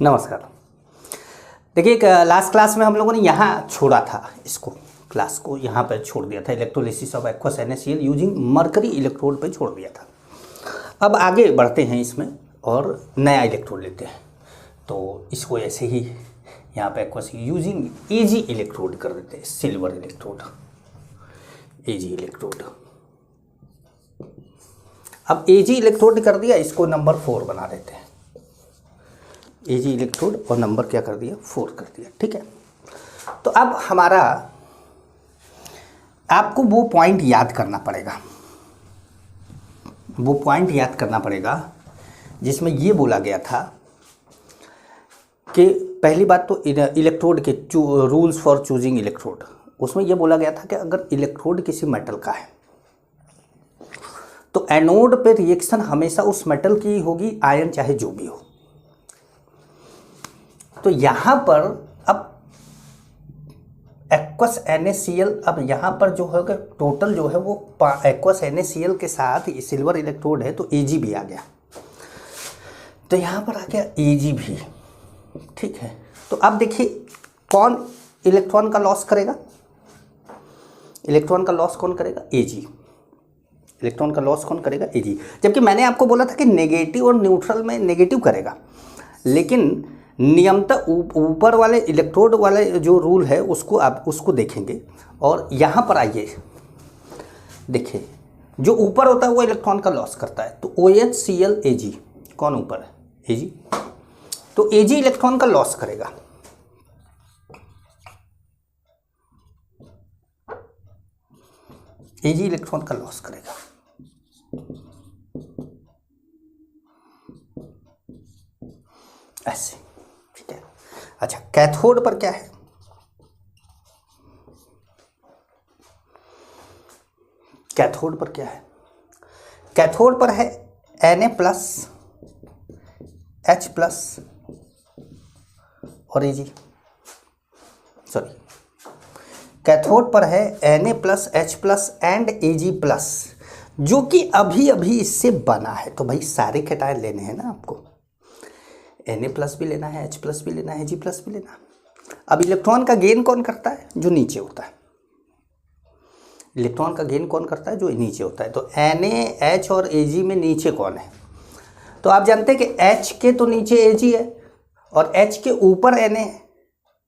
नमस्कार। देखिए, last class में हम लोगों ने यहाँ छोड़ा था, इसको क्लास को यहाँ पर छोड़ दिया था। Electrolysis of aqueous NaCl using mercury electrode पे छोड़ दिया था। अब आगे बढ़ते हैं इसमें और नया इलेक्ट्रोड लेते हैं। तो इसको ऐसे ही यहाँ पे एक्वस यूजिंग Ag इलेक्ट्रोड कर देते हैं, सिल्वर इलेक्ट्रोड, Ag इलेक्ट्रोड। अब Ag इलेक्ट्रोड कर दिया, इसको नंबर 4 बना देते हैं। Ag इलेक्ट्रोड और नंबर क्या कर दिया, 4 कर दिया। ठीक है, तो अब हमारा आपको वो पॉइंट याद करना पड़ेगा, जिसमें ये बोला गया था कि पहली बात तो इलेक्ट्रोड के रूल्स फॉर चूजिंग इलेक्ट्रोड, उसमें ये बोला गया था कि अगर इलेक्ट्रोड किसी मेटल का है तो एनोड पे रिएक्शन हमेशा उस मेटल की होगी, आयन चाहे जो भी हो। तो यहाँ पर अब एक्वस NaCl, अब यहाँ पर जो है टोटल जो है वो एक्वस NaCl के साथ सिल्वर इलेक्ट्रोड है, तो Ag भी आ गया। तो यहाँ पर आ गया Ag भी। ठीक है, तो अब देखिए कौन इलेक्ट्रॉन का लॉस करेगा, इलेक्ट्रॉन का लॉस कौन करेगा, Ag। इलेक्ट्रॉन का लॉस कौन करेगा, Ag। जबकि मैंने आपको बोला था कि नेगेटिव और न्यूट्रल में नेगेटिव करेगा, लेकिन नियमतः ऊपर वाले इलेक्ट्रोड वाले जो रूल है उसको आप उसको देखेंगे। और यहाँ पर आइए, देखिए जो ऊपर होता है वो इलेक्ट्रॉन का लॉस करता है। तो OHCl Ag कौन ऊपर है, Ag। तो Ag इलेक्ट्रॉन का लॉस करेगा। Ag इलेक्ट्रॉन का लॉस करेगा। ऐसे, ठीक है। अच्छा, कैथोड पर क्या है, कैथोड पर क्या है, कैथोड पर है Na प्लस, H प्लस और Ag। सॉरी, कैथोड पर है Na plus, H plus and Ag plus, जो कि अभी अभी इससे बना है। तो भाई सारे कैटायन लेने हैं ना आपको, Na प्लस भी लेना है, H प्लस भी लेना है, Ag प्लस भी लेना है। अब इलेक्ट्रॉन का गेन कौन करता है, जो नीचे होता है। इलेक्ट्रॉन का गेन कौन करता है, जो नीचे होता है। तो Na, H और Ag में नीचे कौन है, तो आप जानते हैं कि H के तो नीचे Ag है और H के ऊपर Na है,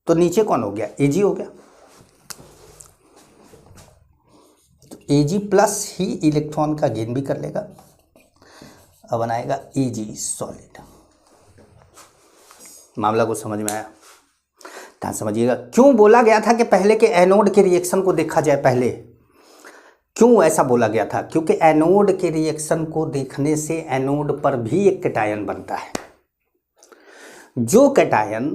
तो नीचे कौन हो गया, Ag हो गया। तो Ag प्लस ही इलेक्ट्रॉन का गेन भी कर लेगा। अब बनाएगा Ag सॉलिड। मामला को समझ में आया, ध्यान समझिएगा। क्यों बोला गया था कि पहले के एनोड के रिएक्शन को देखा जाए, पहले क्यों ऐसा बोला गया था, क्योंकि एनोड के रिएक्शन को देखने से एनोड पर भी एक कैटायन बनता है। जो कैटायन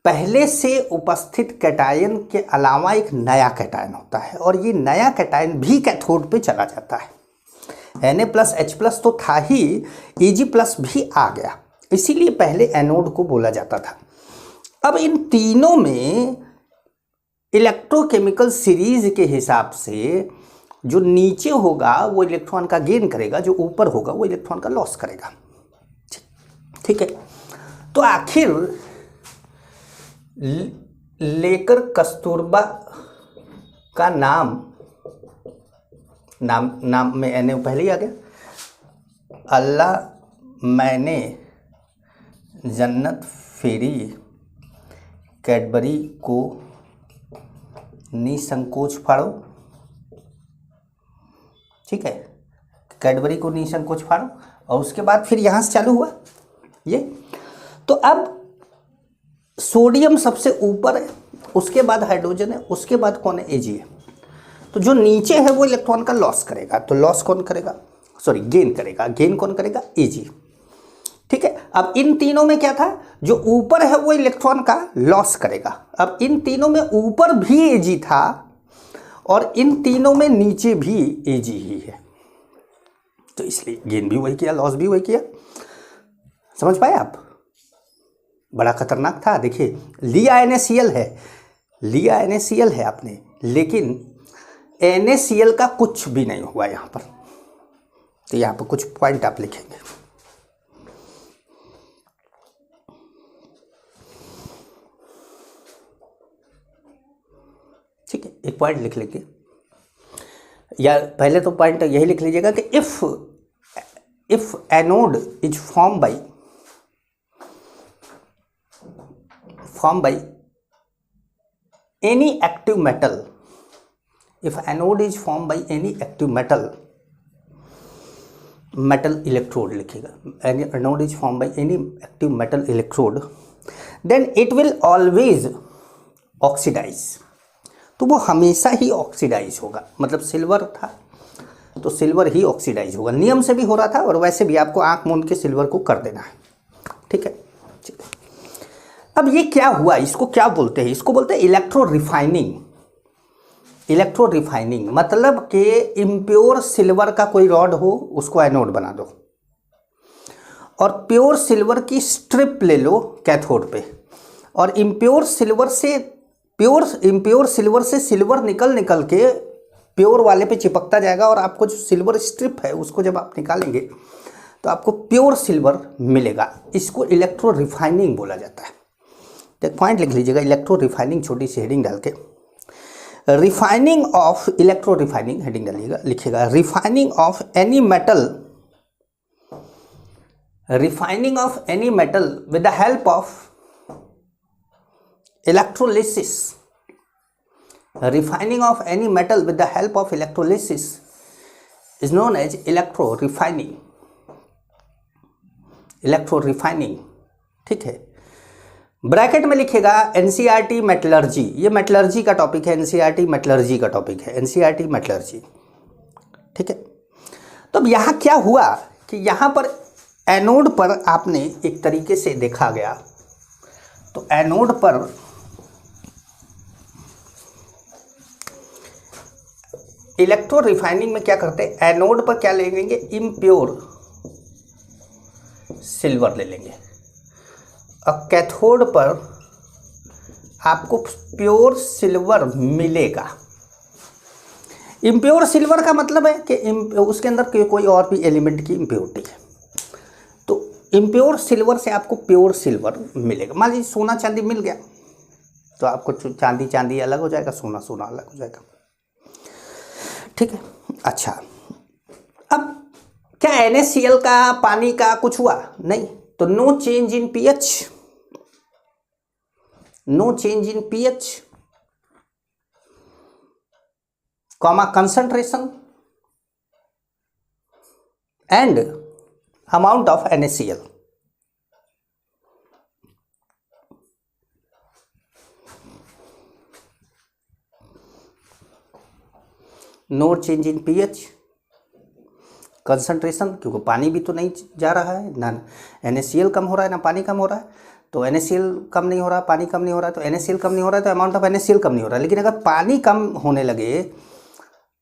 पहले से उपस्थित कैटायन के अलावा एक नया कैटायन होता है, और ये नया कैटायन भी कैथोड पे चला जाता है। Na प्लस, H प्लस तो था ही, Ag प्लस भी आ गया, इसीलिए पहले एनोड को बोला जाता था। अब इन तीनों में इलेक्ट्रोकेमिकल सीरीज के हिसाब से जो नीचे होगा वो इलेक्ट्रॉन का गेन करेगा, जो ऊपर होगा वो इलेक्ट्रॉन का लॉस करेगा। ठीक है, तो आखिर लेकर कस्तूरबा का नाम में Na पहले ही आ गया। अल्लाह मैंने जन्नत फेरी कैडबरी को निसंकोच फाड़ो। ठीक है, कैडबरी को निसंकोच फाड़ो, और उसके बाद फिर यहाँ से चालू हुआ ये। तो अब सोडियम सबसे ऊपर है, उसके बाद हाइड्रोजन है, उसके बाद कौन है, Ag है। तो जो नीचे है वो इलेक्ट्रॉन का लॉस करेगा। तो लॉस कौन करेगा, सॉरी गेन करेगा, गेन कौन करेगा, Ag। ठीक है, अब इन तीनों में क्या था, जो ऊपर है वो इलेक्ट्रॉन का लॉस करेगा। अब इन तीनों में ऊपर भी Ag था और इन तीनों में नीचे भी Ag ही है, तो इसलिए गेन भी वही किया, लॉस भी वही किया। समझ पाए आप, बड़ा खतरनाक था। देखिए लिया NaCl है आपने, लेकिन NaCl का कुछ भी नहीं हुआ यहाँ पर। तो यहाँ पर कुछ पॉइंट आप लिखेंगे। एक पॉइंट लिख लेंगे, या पहले तो पॉइंट यही लिख लीजिएगा कि if anode is form by any active metal, if anode is formed by any active metal electrode लिखिएगा, anode is formed by any active metal electrode, then it will always oxidize, तो वो हमेशा ही oxidise होगा। मतलब silver था तो silver ही oxidise होगा, नियम से भी हो रहा था और वैसे भी आपको आंख मूंद के सिल्वर को कर देना है, ठीक है। अब ये क्या हुआ, इसको क्या बोलते हैं, इसको बोलते हैं इलेक्ट्रो रिफाइनिंग। मतलब कि इम्प्योर सिल्वर का कोई रॉड हो उसको एनोड बना दो और प्योर सिल्वर की स्ट्रिप ले लो कैथोड पे, और इम्प्योर सिल्वर से सिल्वर निकल के प्योर वाले पे चिपकता जाएगा, और आपको जो सिल्वर स्ट्रिप है उसको जब आप निकालेंगे तो आपको प्योर सिल्वर मिलेगा। इसको इलेक्ट्रो रिफाइनिंग बोला जाता है। तो एक पॉइंट लिख लीजिएगा, इलेक्ट्रो रिफाइनिंग, छोटी सी हेडिंग डाल के, refining of electro refining heading डालिएगा, लिखिएगा refining of any metal with the help of electrolysis. Refining of any metal with the help of electrolysis is known as electro refining, ठीक है। Bracket में लिखेगा NCERT metallurgy, ये metallurgy का topic है, NCERT metallurgy का टॉपिक है, NCERT metallurgy, ठीक है। तो अब यहाँ क्या हुआ कि यहाँ पर एनोड पर आपने एक तरीके से देखा गया, तो एनोड पर इलेक्ट्रो रिफाइनिंग में क्या करते हैं, एनोड पर क्या ले लेंगे, इम्प्योर सिल्वर ले लेंगे, अब कैथोड पर आपको प्योर सिल्वर मिलेगा। इम्प्योर सिल्वर का मतलब है कि उसके अंदर कोई और भी एलिमेंट की इम्प्योरिटी है, तो इम्प्योर सिल्वर से आपको प्योर सिल्वर मिलेगा। मान लीजिए सोना चांदी मिल गया तो आपको चांदी अलग हो जाएगा, सोना अलग हो जाएगा, ठीक है। अच्छा, अब क्या NaCl का, पानी का कुछ हुआ? नहीं, तो no change in pH, comma concentration and amount of NaCl। No change in pH, concentration, क्योंकि पानी भी तो नहीं जा रहा है ना, NaCl कम हो रहा है ना पानी कम हो रहा है, तो NaCl कम नहीं हो रहा, पानी कम नहीं हो रहा, तो NaCl कम नहीं हो रहा है तो अमाउंट ऑफ NaCl कम नहीं हो रहा। लेकिन अगर पानी कम होने लगे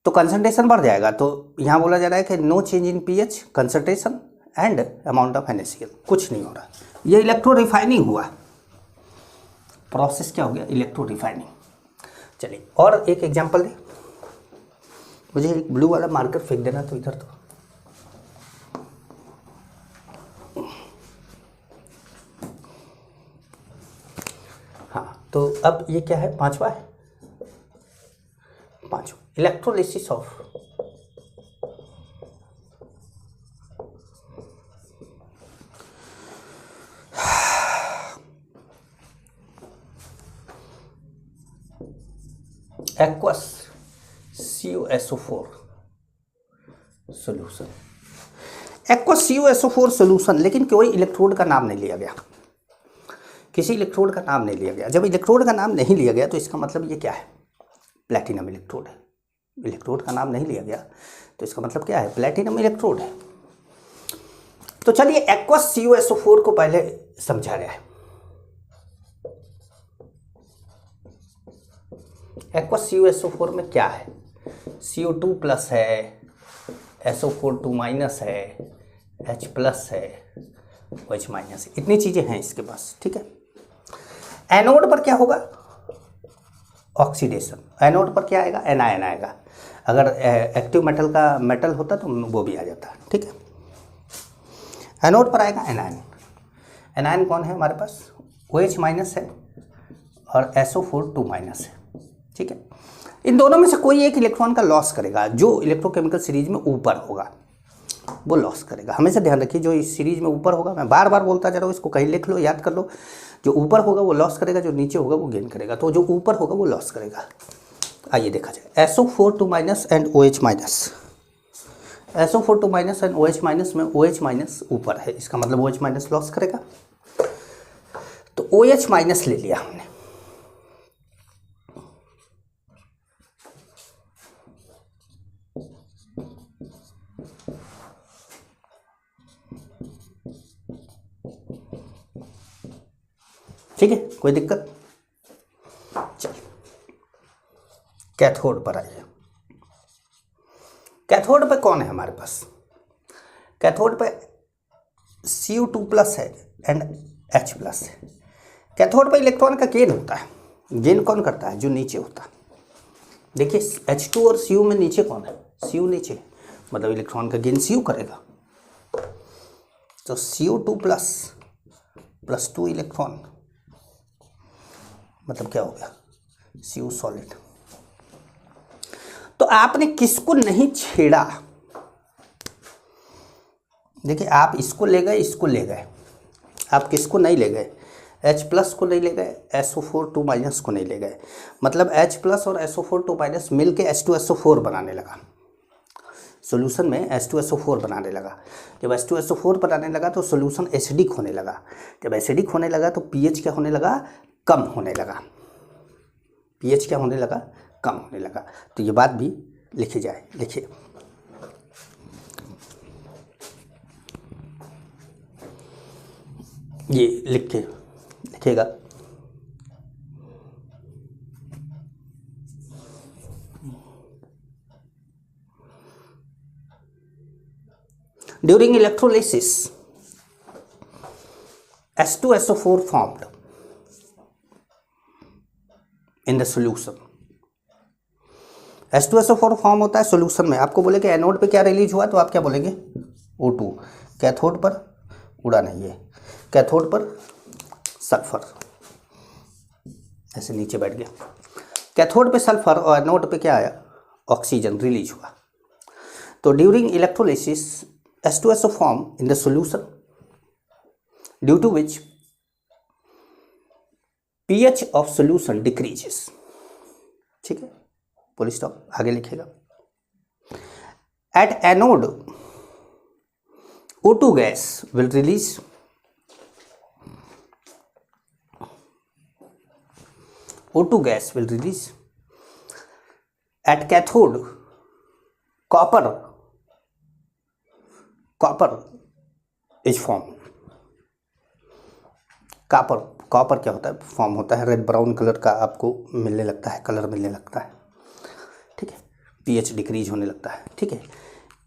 तो कंसंट्रेशन बढ़ जाएगा, तो यहाँ बोला जा रहा है कि no change in pH, concentration and amount of NaCl, कुछ नहीं हो रहा। ये इलेक्ट्रो रिफाइनिंग हुआ, प्रोसेस क्या हो गया, इलेक्ट्रो रिफाइनिंग। चलिए और एक एग्जाम्पल दे, मुझे एक ब्लू वाला मार्कर फेंक देना तो इधर, तो हाँ, तो अब ये क्या है, पांचवा electrolysis of aqueous CuSO4 solution. Aqueous CuSO4 solution, लेकिन कोई इलेक्ट्रोड का नाम नहीं लिया गया, किसी इलेक्ट्रोड का नाम नहीं लिया गया। जब इलेक्ट्रोड का नाम नहीं लिया गया तो इसका मतलब ये क्या है, प्लैटिनम इलेक्ट्रोड है। इलेक्ट्रोड का नाम नहीं लिया गया तो इसका मतलब क्या है, प्लैटिनम इलेक्ट्रोड है। तो चलिए एक्वस CuSO4 को पहले समझा गया है। एक्वस CuSO4 में क्या है, CO2 प्लस है, SO4 2 माइनस है, H प्लस है, OH माइनस है, इतनी चीज़ें हैं इसके पास, ठीक है। एनोड पर क्या होगा, ऑक्सीडेशन। एनोड पर क्या आएगा, एनायन आएगा। अगर एक्टिव मेटल का मेटल होता तो वो भी आ जाता, ठीक है। एनोड पर आएगा एनायन। एनायन कौन है हमारे पास, OH माइनस है और SO4 2 माइनस है, ठीक है। इन दोनों में से कोई एक इलेक्ट्रॉन का लॉस करेगा, जो इलेक्ट्रोकेमिकल सीरीज में ऊपर होगा वो लॉस करेगा। हमेशा ध्यान रखिए, जो इस सीरीज में ऊपर होगा, मैं बार बार बोलता जा रहा हूँ, इसको कहीं लिख लो, याद कर लो, जो ऊपर होगा वो लॉस करेगा, जो नीचे होगा वो गेन करेगा। तो जो ऊपर होगा वो लॉस करेगा। आइए देखा जाए, SO4 2 minus and OH minus. SO4 2 minus and OH minus में OH माइनस ऊपर है, इसका मतलब OH माइनस लॉस करेगा। तो OH माइनस ले लिया हमने, ठीक है, कोई दिक्कत? चलिए कैथोड पर आइए। कैथोड पे कौन है हमारे पास? कैथोड पे Cu2 प्लस है एंड H प्लस है। कैथोड पे इलेक्ट्रॉन का गेन होता है। गेन कौन करता है? जो नीचे होता है। देखिए H2 और Cu में नीचे कौन है? Cu नीचे, मतलब इलेक्ट्रॉन का गेन Cu करेगा। तो Cu2 प्लस प्लस 2 इलेक्ट्रॉन, मतलब क्या हो गया? Cu solid. तो आपने किसको नहीं छेड़ा? देखिए आप इसको ले गए, इसको ले गए, आप किसको नहीं ले गए? H प्लस को नहीं ले गए, SO4 2 माइनस को नहीं ले गए। मतलब H प्लस और SO4 2 माइनस मिल के H2SO4 बनाने लगा, सोल्यूशन में H2SO4 बनाने लगा। जब H2SO4 बनाने लगा तो सोल्यूशन एसिडिक होने लगा। जब एसिडिक होने लगा तो pH क्या होने लगा? कम होने लगा। pH क्या होने लगा? कम होने लगा। तो ये बात भी लिखी जाए। लिखिए, ये लिख के लिखिएगा। During electrolysis H2SO4 formed in the solution। H2SO4 form होता है सोल्यूशन में। आपको बोले कि एनोड पे क्या रिलीज हुआ, तो आप क्या बोलेंगे? O2। कैथोड पर उड़ा नहीं है, कैथोड पर सल्फर, ऐसे नीचे बैठ गया। कैथोड पे सल्फर और एनोड पे क्या आया? ऑक्सीजन रिलीज हुआ। तो during electrolysis H2SO form in the solution due to which pH of solution decreases. ठीक है, पुल स्टॉप, आगे लिखेगा। At anode O2 gas will release O2 gas will release। At cathode copper is formed। Copper क्या होता है? Form होता है, red brown colour का आपको मिलने लगता है, कलर मिलने लगता है। ठीक है, pH डिक्रीज होने लगता है। ठीक है,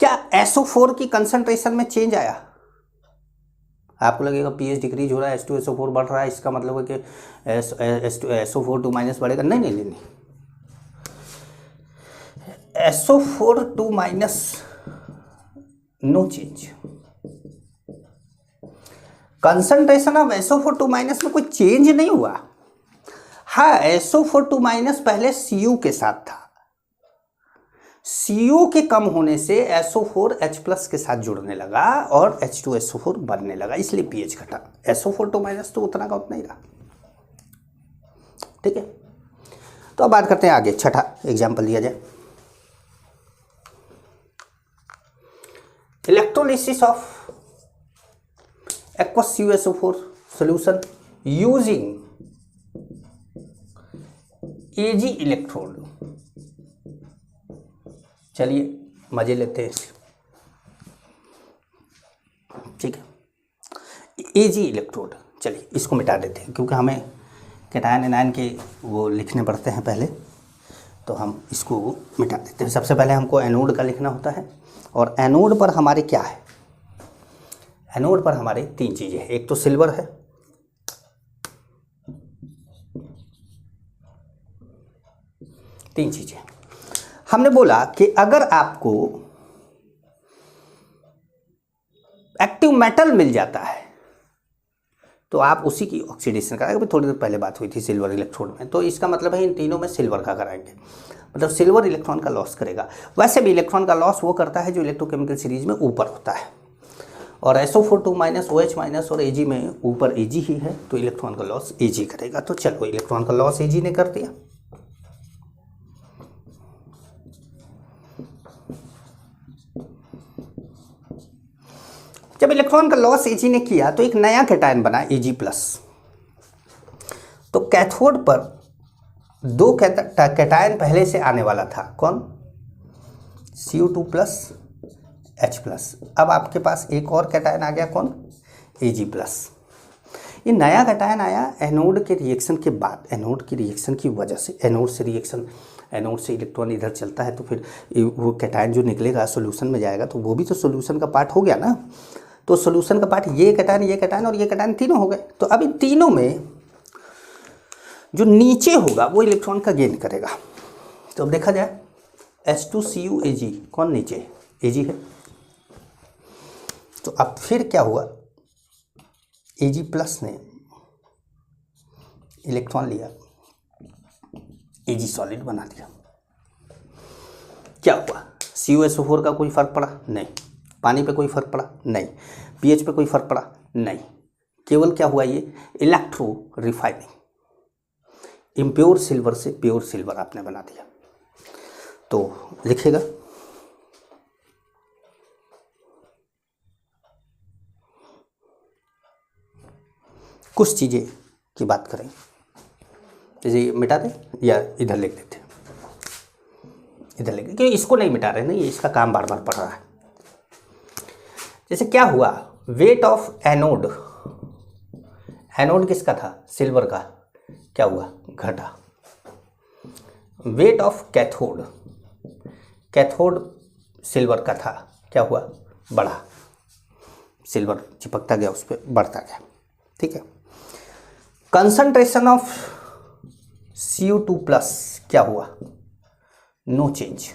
क्या SO4 की कंसंट्रेशन में चेंज आया? आपको लगेगा pH डिक्रीज हो रहा है, H2SO4 बढ़ रहा है, इसका मतलब है कि SO4 2 माइनस बढ़ेगा। नहीं नहीं नहीं, SO4 2 minus no change. Concentration of SO4 2 minus में कोई चेंज नहीं हुआ। हाँ, SO4 2 माइनस पहले Cu के साथ था, Cu के कम होने से SO4 H प्लस के साथ जुड़ने लगा और H2SO4 बनने लगा, इसलिए pH घटा। SO4 2 माइनस तो उतना का उतना ही रहा। ठीक है, तो अब बात करते हैं आगे। छठा एग्जाम्पल लिया जाए। Electrolysis of aqueous CuSO4 solution using Ag electrode. चलिए मजे लेते हैं इससे। ठीक है, Ag इलेक्ट्रोड, चलिए इसको मिटा देते हैं क्योंकि हमें कैटायन एनायन के वो लिखने पड़ते हैं पहले, तो हम इसको मिटा देते हैं। सबसे पहले हमको एनोड का लिखना होता है, और एनोड पर हमारे क्या है? एनोड पर हमारे तीन चीज़ें हैं। एक तो सिल्वर है, तीन चीज़ें। हमने बोला कि अगर आपको एक्टिव मेटल मिल जाता है तो आप उसी की ऑक्सीडेशन कराएंगे। थोड़ी देर पहले बात हुई थी सिल्वर इलेक्ट्रोड में, तो इसका मतलब है इन तीनों में सिल्वर का कराएंगे। मतलब सिल्वर इलेक्ट्रॉन का लॉस करेगा। वैसे भी इलेक्ट्रॉन का लॉस वो करता है जो इलेक्ट्रोकेमिकल सीरीज में ऊपर होता है, और SO4 माइनस OH माइनस और Ag में ऊपर Ag ही है, तो इलेक्ट्रॉन का लॉस Ag करेगा। तो चलो इलेक्ट्रॉन का लॉस Ag ने कर दिया। जब इलेक्ट्रॉन का लॉस Ag ने किया तो एक नया कैटायन बना Ag+। तो कैथोड पर दो कैटायन पहले से आने वाला था, कौन? Cu2+ H+। अब आपके पास एक और कैटायन आ गया, कौन? Ag+। ये नया कैटायन आया एनोड के रिएक्शन के बाद, एनोड की रिएक्शन की वजह से, एनोड से रिएक्शन, एनोड से इलेक्ट्रॉन इधर चलता है तो फिर वो कैटायन जो निकलेगा सोल्यूशन में जाएगा, तो वो भी तो सोल्यूशन का पार्ट हो गया ना। तो सोल्यूशन का पार्ट ये कैटायन और ये कैटायन तीनों हो गए। तो अब इन तीनों में जो नीचे होगा वो इलेक्ट्रॉन का गेन करेगा। तो अब देखा जाए H2Cu Ag, कौन नीचे? Ag है। तो अब फिर क्या हुआ, Ag+ ने इलेक्ट्रॉन लिया, Ag सॉलिड बना दिया। क्या हुआ? CuSO4 का कोई फर्क पड़ा? नहीं। पानी पे कोई फर्क पड़ा? नहीं। pH पे कोई फर्क पड़ा? नहीं। केवल क्या हुआ, ये इलेक्ट्रो रिफाइनिंग, इम्प्योर सिल्वर से प्योर सिल्वर आपने बना दिया। तो लिखेगा कुछ चीज़ें की बात करें, जैसे मिटा दें या इधर लिख देते, इधर लिख दें, क्योंकि इसको नहीं मिटा रहे ना, ये इसका काम बार बार पड़ रहा है। जैसे क्या हुआ, वेट ऑफ एनोड, एनोड किसका था? सिल्वर का, क्या हुआ? घटा। Weight of cathode, cathode silver का था, क्या हुआ? बढ़ा। सिल्वर चिपकता गया, उस पर बढ़ता गया। ठीक है। कंसंट्रेशन ऑफ Cu2+ क्या हुआ? No change.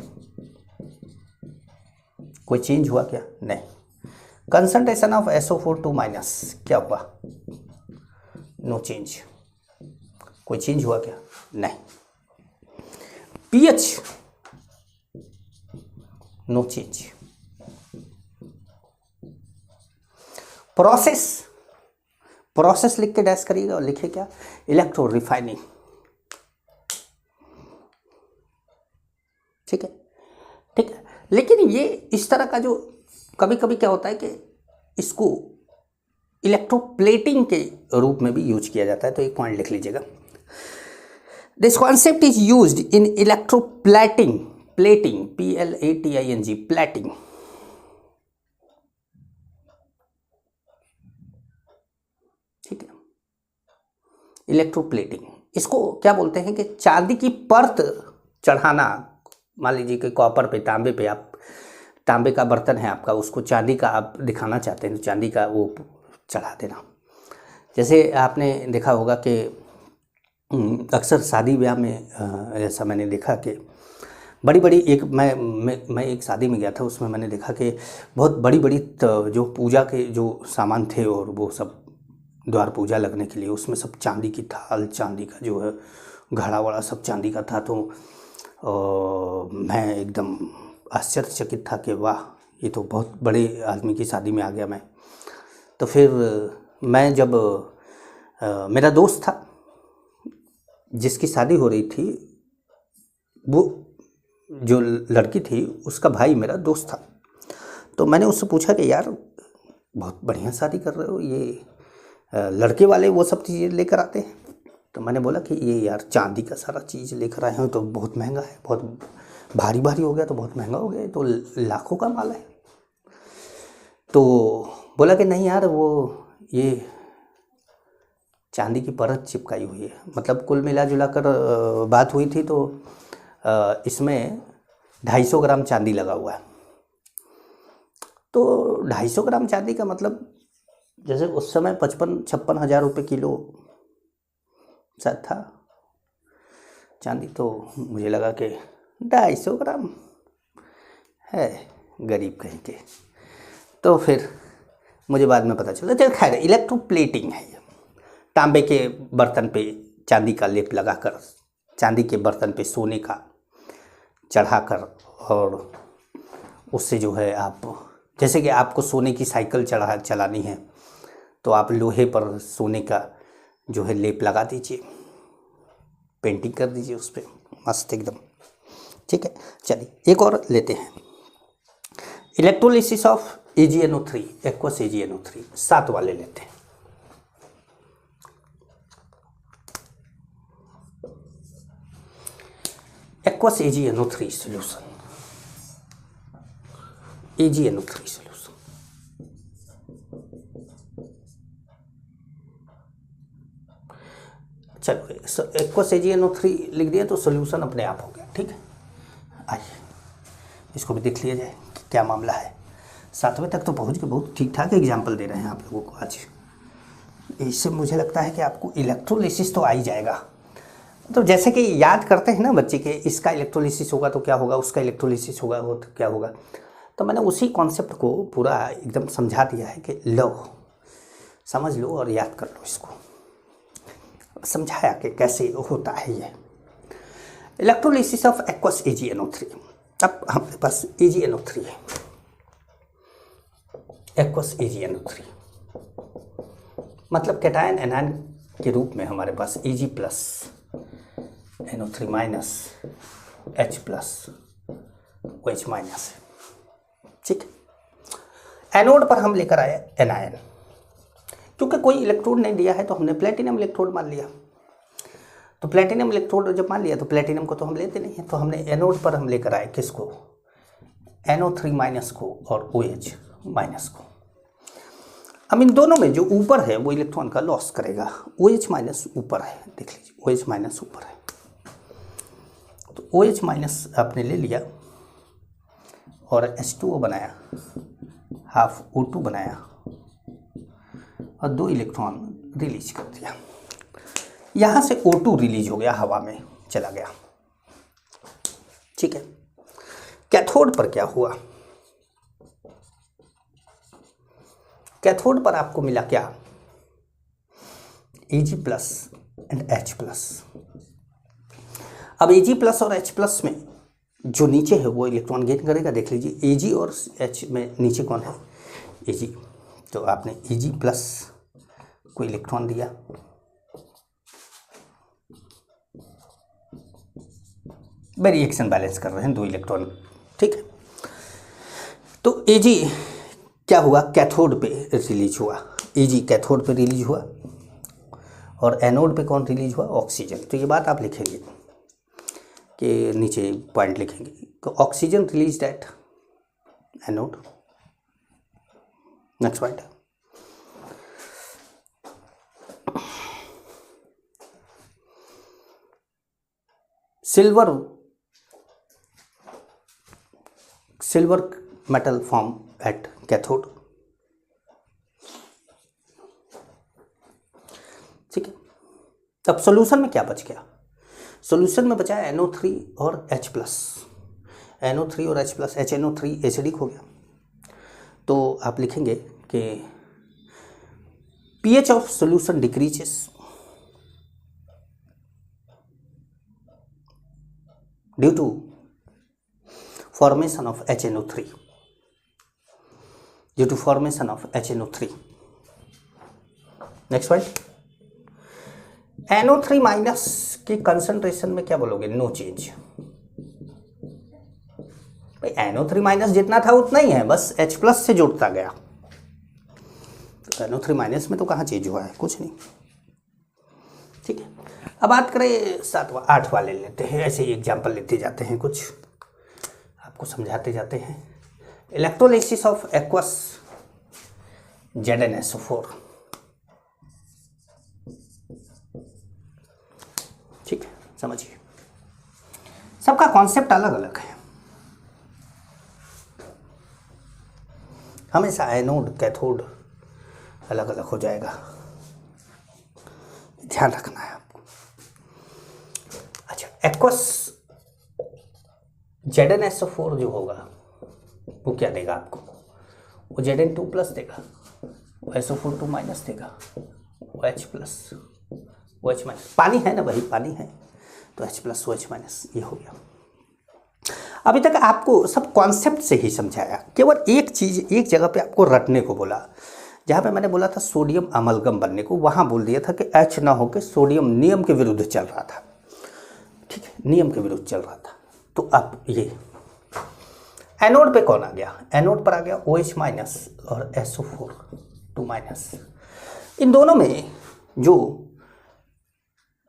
कोई चेंज हुआ क्या? नहीं। कंसंट्रेशन ऑफ SO4 क्या हुआ? No change. कोई चेंज हुआ क्या? नहीं। pH no change. प्रोसेस लिख के डैश करिएगा और लिखे क्या? Electro refining. ठीक है, ठीक है। लेकिन ये इस तरह का जो कभी कभी क्या होता है कि इसको इलेक्ट्रोप्लेटिंग के रूप में भी यूज किया जाता है, तो एक पॉइंट लिख लीजिएगा। This concept is used in electroplating, plating, PLATING, plating. ठीक है, इलेक्ट्रोप्लेटिंग इसको क्या बोलते हैं कि चांदी की परत चढ़ाना। मान लीजिए कि कॉपर पे, तांबे पे, आप तांबे का बर्तन है आपका, उसको चांदी का आप दिखाना चाहते हैं तो चांदी का वो चढ़ा देना। जैसे आपने देखा होगा कि अक्सर शादी ब्याह में ऐसा मैंने देखा कि बड़ी बड़ी एक मैं एक शादी में गया था, उसमें मैंने देखा कि बहुत बड़ी बड़ी जो पूजा के जो सामान थे और वो सब द्वार पूजा लगने के लिए, उसमें सब चांदी की थाल, चांदी का जो है घड़ा वड़ा सब चांदी का था। तो मैं एकदम आश्चर्यचकित था कि वाह, ये तो बहुत बड़े आदमी की शादी में आ गया मैं। तो फिर मैं जब मेरा दोस्त था जिसकी शादी हो रही थी, वो जो लड़की थी उसका भाई मेरा दोस्त था। तो मैंने उससे पूछा कि यार बहुत बढ़िया शादी कर रहे हो, ये लड़के वाले वो सब चीज़ें लेकर आते हैं? तो मैंने बोला कि ये यार चांदी का सारा चीज़ लेकर आए हैं तो बहुत महंगा है, बहुत भारी भारी हो गया तो बहुत महंगा हो गया, तो लाखों का माल है। तो बोला कि नहीं यार, वो ये चांदी की परत चिपकाई हुई है। मतलब कुल मिला जुला कर बात हुई थी तो इसमें 250 ग्राम चांदी लगा हुआ है। तो 250 ग्राम चांदी का मतलब जैसे उस समय 55-56 हज़ार रुपये किलो शायद था चांदी। तो मुझे लगा कि 250 ग्राम है, गरीब कहीं के। तो फिर मुझे बाद में पता चला, चल खैर इलेक्ट्रोप्लेटिंग है। तांबे के बर्तन पे चांदी का लेप लगाकर, चांदी के बर्तन पे सोने का चढ़ाकर, और उससे जो है आप, जैसे कि आपको सोने की साइकिल चलानी है तो आप लोहे पर सोने का जो है लेप लगा दीजिए, पेंटिंग कर दीजिए उस पर मस्त एकदम। ठीक है, चलिए एक और लेते हैं। Electrolysis of AgNO3, aqueous AgNO3, 7 वाले लेते हैं। Aqueous AgNO3 solution, AgNO3 solution. चलो एक्वस AgNO3 लिख दिया तो सॉल्यूशन अपने आप हो गया। ठीक है, आइए इसको भी देख लिया जाए कि क्या मामला है। 7वें तक तो पहुंच के बहुत ठीक ठाक एग्जाम्पल दे रहे हैं आप लोगों को आज। इससे मुझे लगता है कि आपको इलेक्ट्रोलिसिस तो आ ही जाएगा। तो जैसे कि याद करते हैं ना बच्चे के, इसका इलेक्ट्रोलिसिस होगा तो क्या होगा, उसका इलेक्ट्रोलिसिस होगा वो तो क्या होगा। तो मैंने उसी कॉन्सेप्ट को पूरा एकदम समझा दिया है कि लो समझ लो और याद कर लो इसको, समझाया कि कैसे होता है ये इलेक्ट्रोलिसिस ऑफ एक्वस AgNO3। अब हमारे पास AgNO3 है, एक्वस AgNO3 मतलब कैटायन एनायन के रूप में हमारे पास Ag plus NO3 minus H plus OH minus है। ठीक, एनोड पर हम लेकर आए एनायन, क्योंकि कोई इलेक्ट्रोड नहीं दिया है तो हमने प्लेटिनम इलेक्ट्रोड मान लिया। तो प्लेटिनम इलेक्ट्रोड जब मान लिया तो प्लेटिनम को तो हम लेते नहीं हैं, तो हमने एनोड पर हम लेकर आए किसको, NO3 माइनस को और OH माइनस को। अब इन दोनों में जो ऊपर है वो इलेक्ट्रॉन का लॉस करेगा, OH माइनस ऊपर है, देख लीजिए OH माइनस ऊपर है, तो OH माइनस आपने ले लिया और H2O बनाया, हाफ O2 बनाया और 2 इलेक्ट्रॉन रिलीज कर दिया। यहाँ से O2 रिलीज हो गया, हवा में चला गया। ठीक है, कैथोड पर क्या हुआ, कैथोड पर आपको मिला क्या, Ag plus and H plus. अब Ag प्लस और H प्लस में जो नीचे है वो इलेक्ट्रॉन गेन करेगा, देख लीजिए Ag और H में नीचे कौन है, Ag, तो आपने Ag प्लस को इलेक्ट्रॉन दिया, रिएक्शन बैलेंस कर रहे हैं 2 इलेक्ट्रॉन। ठीक है, तो Ag क्या हुआ, कैथोड पे रिलीज हुआ, Ag कैथोड पे रिलीज हुआ और एनोड पे कौन रिलीज हुआ, ऑक्सीजन। तो ये बात आप लिखेंगे कि नीचे पॉइंट लिखेंगे, तो oxygen released at anode. Next point, silver metal form at cathode. ठीक है, अब सॉल्यूशन में क्या बच गया, सॉल्यूशन में बचा NO3 और H प्लस, NO3 और H प्लस, HNO3 एसिडिक हो गया। तो आप लिखेंगे कि pH of solution decreases due to formation of HNO3, due to formation of HNO3। Next point, NO3 minus की कंसंट्रेशन में क्या बोलोगे, नो चेंज। भाई NO3 माइनस जितना था उतना ही है, बस H प्लस से जुड़ता गया। तो NO3 माइनस में तो कहाँ चेंज हुआ है, कुछ नहीं। ठीक है, अब बात करें 7वां 8 वाले लेते हैं, ऐसे ही एग्जाम्पल लेते जाते हैं, कुछ आपको समझाते जाते हैं। Electrolysis of aqueous ZnSO4। ठीक है, समझिए सबका कॉन्सेप्ट अलग अलग है, हमेशा एनोड कैथोड अलग अलग हो जाएगा, ध्यान रखना है आपको। अच्छा, एक्वस ZnSO4 जो होगा वो क्या देगा आपको, वो Zn2 प्लस देगा, वो SO4 2 माइनस देगा, वो H प्लस, वो H माइनस, पानी है ना, वही पानी है, तो H प्लस OH माइनस, ये हो गया। अभी तक आपको सब कॉन्सेप्ट से ही समझाया, केवल एक चीज़ एक जगह पे आपको रटने को बोला, जहाँ पे मैंने बोला था सोडियम अमलगम बनने को, वहाँ बोल दिया था कि H ना हो के सोडियम नियम के विरुद्ध चल रहा था, ठीक है, नियम के विरुद्ध चल रहा था। तो अब ये एनोड पे कौन आ गया, एनोड पर आ गया OH माइनस और SO4 2 माइनस। इन दोनों में जो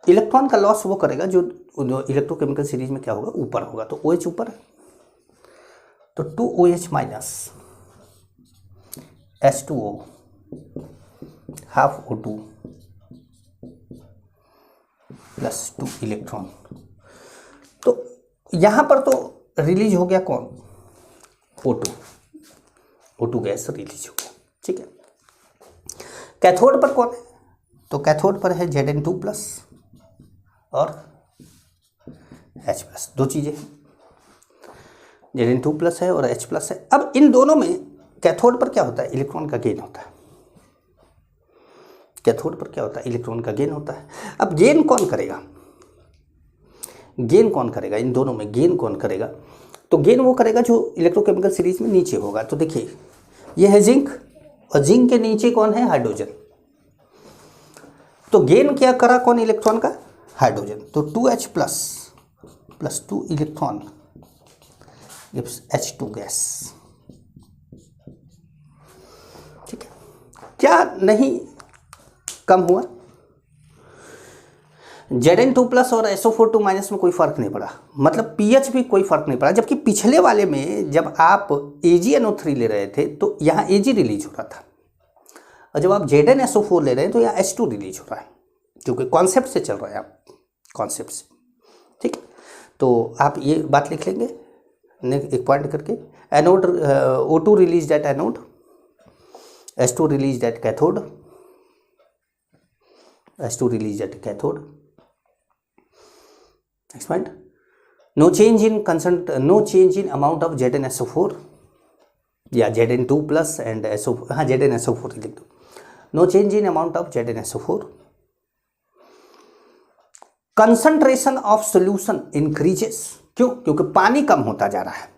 इलेक्ट्रॉन का लॉस वो करेगा जो इलेक्ट्रोकेमिकल सीरीज में क्या होगा, ऊपर होगा, तो OH ऊपर है, तो 2OH minus H2O half O2 plus 2 electron. तो यहाँ पर तो रिलीज हो गया कौन, O2 गैस रिलीज हो गया, ठीक है। कैथोड पर कौन है, तो कैथोड पर है Zn2 प्लस और H प्लस, दो चीज़ें, Zn2 प्लस है और H प्लस है। अब इन दोनों में कैथोड पर क्या होता है, इलेक्ट्रॉन का गेन होता है, कैथोड पर क्या होता है, इलेक्ट्रॉन का गेन होता है। अब गेन कौन करेगा, गेन कौन करेगा, इन दोनों में गेन कौन करेगा, तो गेन वो करेगा जो इलेक्ट्रोकेमिकल सीरीज में नीचे होगा। तो देखिए ये है जिंक और जिंक के नीचे कौन है, हाइड्रोजन, तो गेन क्या करा कौन, इलेक्ट्रॉन का, हाइड्रोजन। तो 2H plus plus 2 electron gives H2 gas, ठीक है। क्या नहीं कम हुआ, Zn2 प्लस और SO4 2 माइनस में कोई फर्क नहीं पड़ा, मतलब pH भी कोई फर्क नहीं पड़ा। जबकि पिछले वाले में जब आप AgNO3 ले रहे थे तो यहाँ Ag रिलीज हो रहा था, और जब आप ZnSO4 ले रहे हैं तो यहाँ H2 रिलीज हो रहा है, क्योंकि कॉन्सेप्ट से चल रहा है, आप कॉन्सेप्ट से, ठीक है। तो आप ये बात लिख लेंगे एक पॉइंट करके, anode O2 release at anode, H2 release at cathode, H2 release at cathode. Next point, no change in amount of ZnSO4 या Zn2 plus and SO, हाँ ZnSO4 लिख दो, no change in amount of ZnSO4, concentration of solution increases, क्यों, क्योंकि पानी कम होता जा रहा है,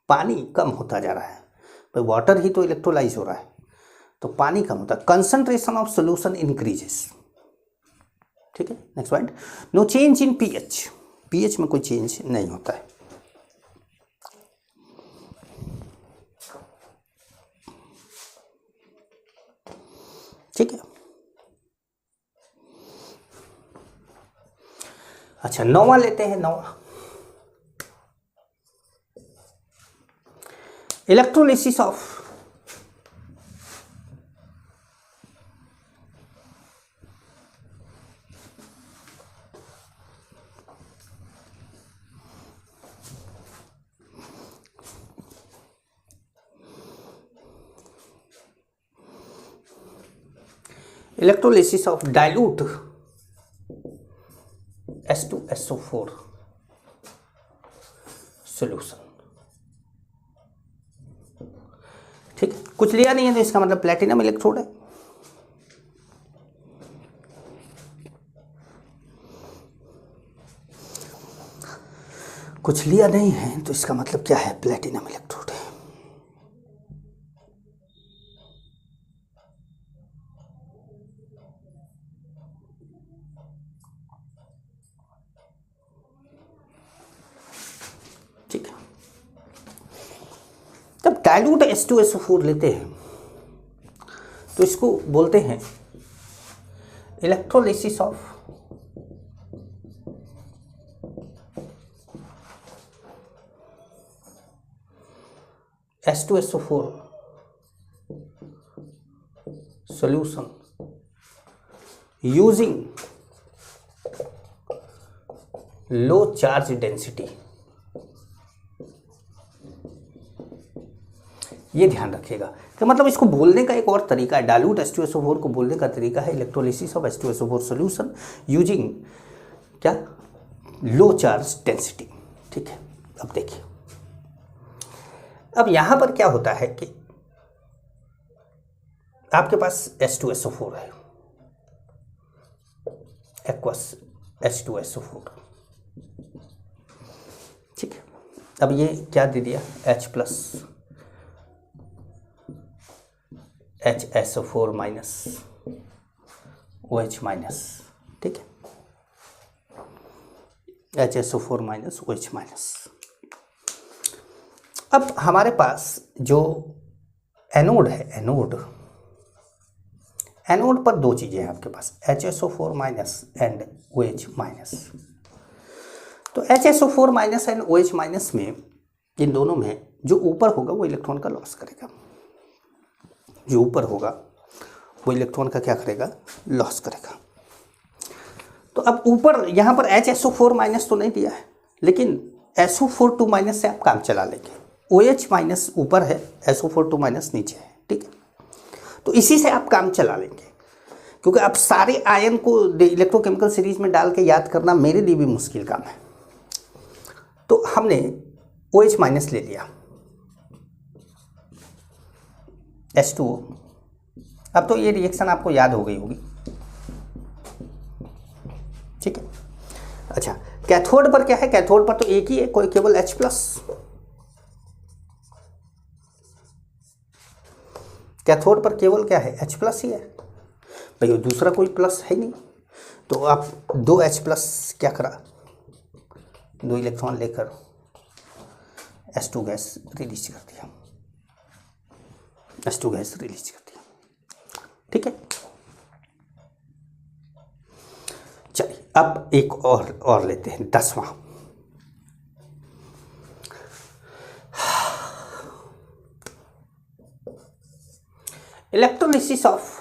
पानी कम होता जा रहा है, भाई वाटर ही तो इलेक्ट्रोलाइज हो रहा है, तो पानी कम होता है, कंसंट्रेशन ऑफ सोल्यूशन इंक्रीजेस, ठीक है। Next point, no change in pH, pH में कोई चेंज नहीं होता है, ठीक है। अच्छा 9वां लेते हैं, 9वां electrolysis of electrolysis of dilute H2SO4 solution, ठीक है। कुछ लिया नहीं है तो इसका मतलब प्लेटिनम इलेक्ट्रोड है, कुछ लिया नहीं है तो इसका मतलब क्या है, प्लेटिनम इलेक्ट्रोड है, ठीक है। जब डाइल्यूट H2SO4 लेते हैं तो इसको बोलते हैं electrolysis of H2SO4 solution using low charge density। ये ध्यान रखिएगा कि मतलब इसको बोलने का एक और तरीका है, डाइल्यूट H2SO4 को बोलने का तरीका है electrolysis of H2SO4 solution using क्या, लो चार्ज डेंसिटी, ठीक है। अब देखिए, अब यहां पर क्या होता है कि आपके पास H2SO4 है, एक्वस H2SO4, ठीक है। अब ये क्या दे दिया, H plus HSO4 minus OH minus, ठीक है, HSO4 माइनस OH माइनस। अब हमारे पास जो एनोड है, एनोड पर दो चीज़ें हैं आपके पास, HSO4 minus and OH minus. तो HSO4 minus and OH minus में, इन दोनों में जो ऊपर होगा वो इलेक्ट्रॉन का लॉस करेगा, जो ऊपर होगा वो इलेक्ट्रॉन का क्या करेगा, लॉस करेगा। तो अब ऊपर यहाँ पर HSO4 माइनस तो नहीं दिया है, लेकिन SO42 माइनस से आप काम चला लेंगे। OH माइनस ऊपर है, SO42 माइनस नीचे है, ठीक है। तो इसी से आप काम चला लेंगे, क्योंकि अब सारे आयन को इलेक्ट्रोकेमिकल सीरीज में डाल के याद करना मेरे लिए भी मुश्किल काम है। तो हमने OH माइनस ले लिया, H2O। अब तो ये रिएक्शन आपको याद हो गई होगी, ठीक है। अच्छा, कैथोड पर क्या है, कैथोड पर तो एक ही है, कोई केवल H प्लस, कैथोड पर केवल क्या है, H प्लस ही है भाई, दूसरा कोई प्लस है नहीं। तो आप दो H प्लस क्या करा, दो इलेक्ट्रॉन लेकर H2 गैस रिलीज कर दिया, H2 गैस रिलीज कर दिया, ठीक है। चलिए अब एक और लेते हैं, 10वां। Electrolysis of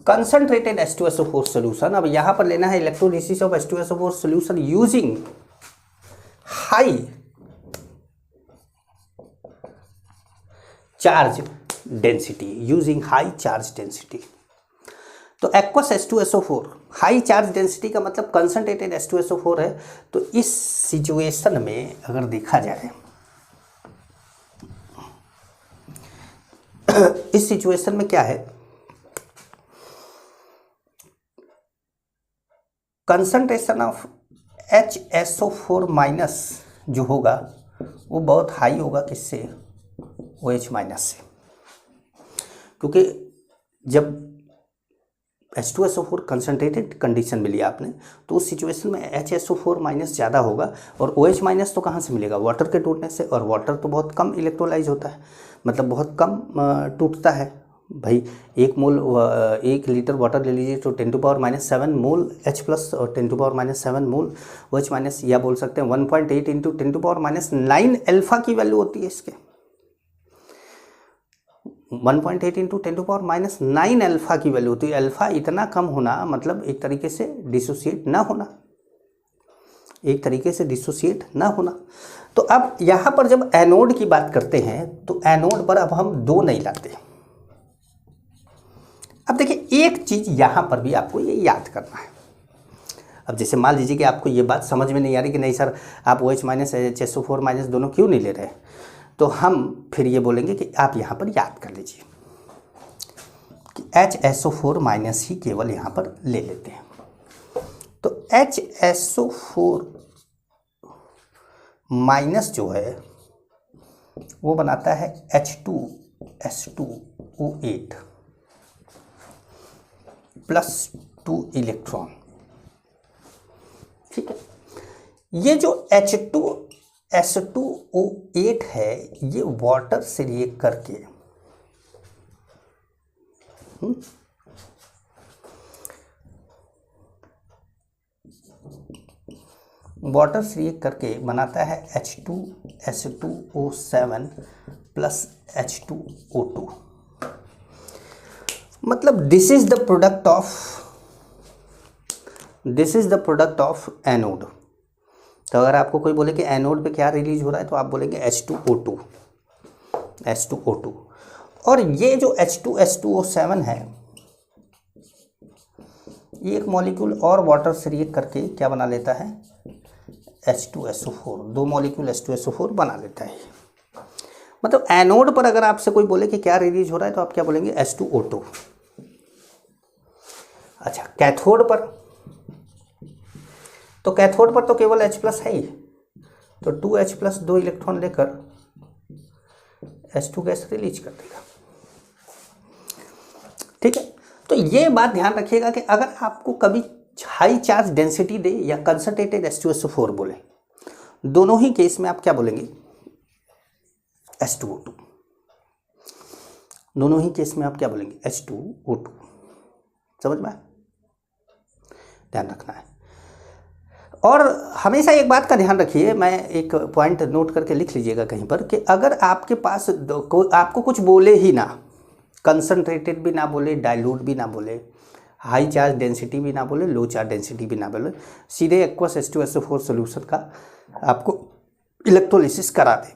concentrated H2SO4 solution. अब यहां पर लेना है electrolysis of H2SO4 solution using high charge density, using high charge density. तो aqueous H2SO4 high charge density का मतलब कंसंट्रेटेड H2SO4 है। तो इस सिचुएशन में अगर देखा जाए, इस सिचुएशन में क्या है, कंसंट्रेशन ऑफ HSO4 माइनस जो होगा वो बहुत हाई होगा, किससे, OH माइनस से। क्योंकि जब H2SO4 कंसंट्रेटेड कंडीशन मिली आपने, तो उस सिचुएशन में HSO4 माइनस ज़्यादा होगा, और OH माइनस तो कहाँ से मिलेगा, वाटर के टूटने से। और वाटर तो बहुत कम इलेक्ट्रोलाइज होता है, मतलब बहुत कम टूटता है भाई। 1 लीटर वाटर ले लीजिए तो 10⁻⁷ मोल H प्लस और 10⁻⁷ मोल OH माइनस, या बोल सकते हैं 1.8 इंटू 10⁻⁹ अल्फा की वैल्यू होती है इसके, 1.8 इंटू 10⁻⁹ अल्फा की वैल्यू होती है। अल्फा इतना कम होना मतलब एक तरीके से डिसोसिएट ना होना, एक तरीके से डिसोसिएट ना होना। तो अब यहाँ पर जब एनोड की बात करते हैं, तो एनोड पर अब हम दो नहीं लाते। अब देखिए एक चीज़ यहाँ पर भी आपको ये याद करना है। अब जैसे मान लीजिए कि आपको ये बात समझ में नहीं आ रही कि नहीं सर आप OH माइनस HSO4 माइनस दोनों क्यों नहीं ले रहे, तो हम फिर ये बोलेंगे कि आप यहाँ पर याद कर लीजिए कि HSO4 माइनस ही केवल यहाँ पर ले लेते हैं। तो HSO4 माइनस जो है वो बनाता है H2S2O8 प्लस 2 इलेक्ट्रॉन, ठीक है। ये जो H2S2O8 है ये वाटर से रिएक्ट करके वाटर से रिएक्ट करके बनाता है H2S2O7 प्लस H2O2। मतलब this is the product of anode. तो अगर आपको कोई बोले कि एनोड पे क्या रिलीज हो रहा है, तो आप बोलेंगे H2O2। और ये जो H2S2O7 है, ये एक मॉलिक्यूल और वाटर से रिएक्ट करके क्या बना लेता है, H2SO4। दो मॉलिक्यूल H2SO4 बना लेता है। मतलब एनोड पर अगर आपसे कोई बोले कि क्या रिलीज हो रहा है, तो आप क्या बोलेंगे, H2O2। अच्छा, कैथोड पर तो कैथोड पर तो केवल H+ है ही, तो 2H+ 2 इलेक्ट्रॉन लेकर H2 गैस रिलीज कर देगा। ठीक है, तो ये बात ध्यान रखिएगा कि अगर आपको कभी हाई चार्ज डेंसिटी दे या कंसंट्रेटेड H2SO4 बोले, दोनों ही केस में आप क्या बोलेंगे? H2O2। दोनों ही केस में आप क्या बोलेंगे? H2O2। समझ में? ध्यान रखना है। और हमेशा एक बात का ध्यान रखिए, मैं एक पॉइंट नोट करके लिख लीजिएगा कहीं पर, कि अगर आपके पास आपको कुछ बोले ही ना, कंसंट्रेटेड भी ना बोले, डाइल्यूट भी ना बोले, हाई चार्ज डेंसिटी भी ना बोले, लो चार्ज डेंसिटी भी ना बोले, सीधे एक्वस H2SO4 सोल्यूशन का आपको इलेक्ट्रोलिसिस करा दे,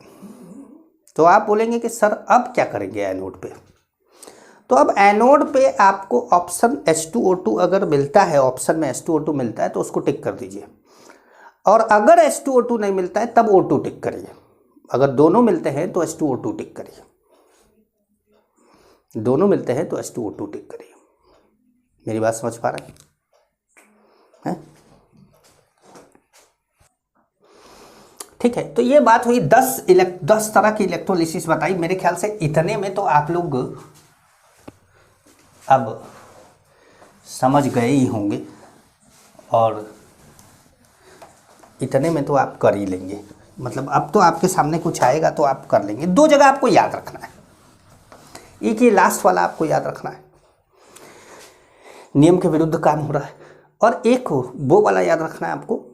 तो आप बोलेंगे कि सर अब क्या करेंगे एनोड पे? तो अब एनोड पे आपको ऑप्शन H2O2 अगर मिलता है, ऑप्शन में H2O2 मिलता है तो उसको टिक कर दीजिए, और अगर H2O2 नहीं मिलता है तब O2 टिक करिए। अगर दोनों मिलते हैं तो H2O2 टिक करिए, दोनों मिलते हैं तो H2O2 टिक करिए। मेरी बात समझ पा रहे हैं? ठीक है, तो ये बात हुई 10 तरह की इलेक्ट्रोलिसिस बताई। मेरे ख्याल से इतने में तो आप लोग अब समझ गए ही होंगे, और इतने में तो आप कर ही लेंगे। मतलब अब तो आपके सामने कुछ आएगा तो आप कर लेंगे। 2 जगह आपको याद रखना है, एक ये लास्ट वाला आपको याद रखना है, नियम के विरुद्ध काम हो रहा है, और एक वो वाला याद रखना है आपको,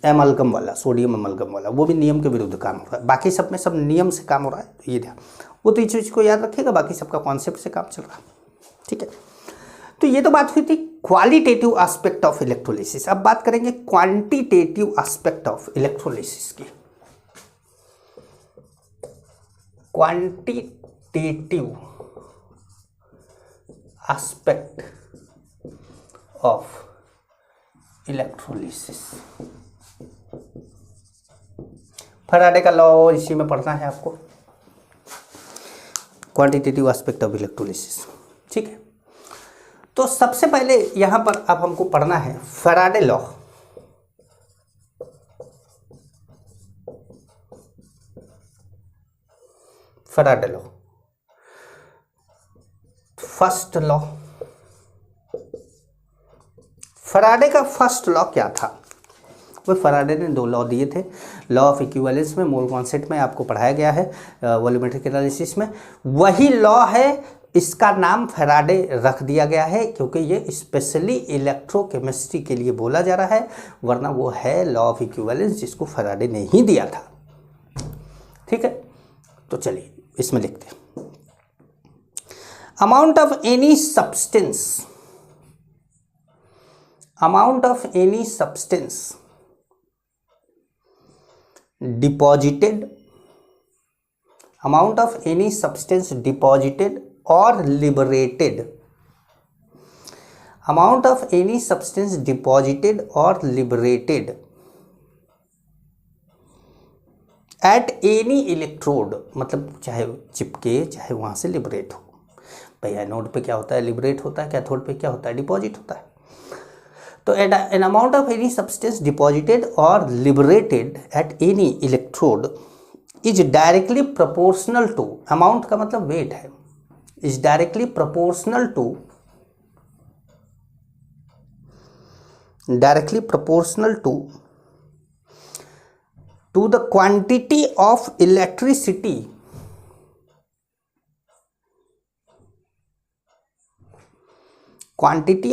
एमलगम वाला, सोडियम एमलगम वाला, वो भी नियम के विरुद्ध काम हो रहा है। बाकी सब में सब नियम से काम हो रहा है, तो ये ध्यान, वो तो इस चीज़ को याद रखिएगा, बाकी सबका कॉन्सेप्ट से काम चल रहा है। ठीक है, तो ये तो बात हुई थी क्वालिटेटिव एस्पेक्ट ऑफ इलेक्ट्रोलिसिस। अब बात करेंगे क्वांटिटेटिव एस्पेक्ट ऑफ इलेक्ट्रोलिसिस की। Quantitative aspect of electrolysis, Faraday का लॉ इसी में पढ़ना है आपको, क्वांटिटेटिव एस्पेक्ट ऑफ इलेक्ट्रोलिसिस। ठीक है, तो सबसे पहले यहां पर अब हमको पढ़ना है Faraday law. Faraday law, first law. Faraday का फर्स्ट लॉ क्या था? वो फैराडे ने 2 लॉ दिए थे। लॉ ऑफ इक्विवेलेंस में, मोल कॉन्सेप्ट में आपको पढ़ाया गया है, वॉल्यूमेट्रिक एनालिसिस में। वही लॉ है, इसका नाम फैराडे रख दिया गया है क्योंकि ये स्पेशली इलेक्ट्रोकेमिस्ट्री के लिए बोला जा रहा है, वरना वो है लॉ ऑफ इक्विवेलेंस जिसको फैराडे ने ही दिया था। ठीक है, तो चलिए इसमें लिखते हैं, amount of any substance, amount of any substance deposited, amount of any substance deposited or liberated, amount of any substance deposited or liberated at any electrode, मतलब चाहे चिपके चाहे वहां से लिबरेट हो। भाई एनोड पे क्या होता है? लिबरेट होता है। कैथोड पे क्या होता है? डिपॉजिट होता है। तो an amount of any substance deposited or liberated at any electrode is directly proportional to, amount का मतलब weight है, is directly proportional to the quantity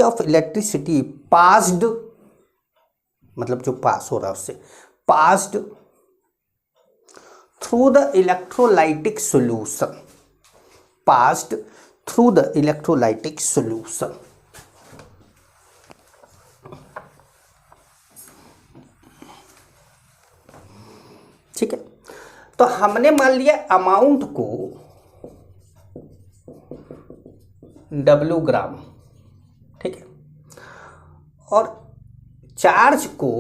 of electricity passed, मतलब जो पास हो रहा है उससे, passed through the electrolytic solution, passed through the electrolytic solution। ठीक है, तो हमने मान लिया अमाउंट को W ग्राम, ठीक है, और चार्ज को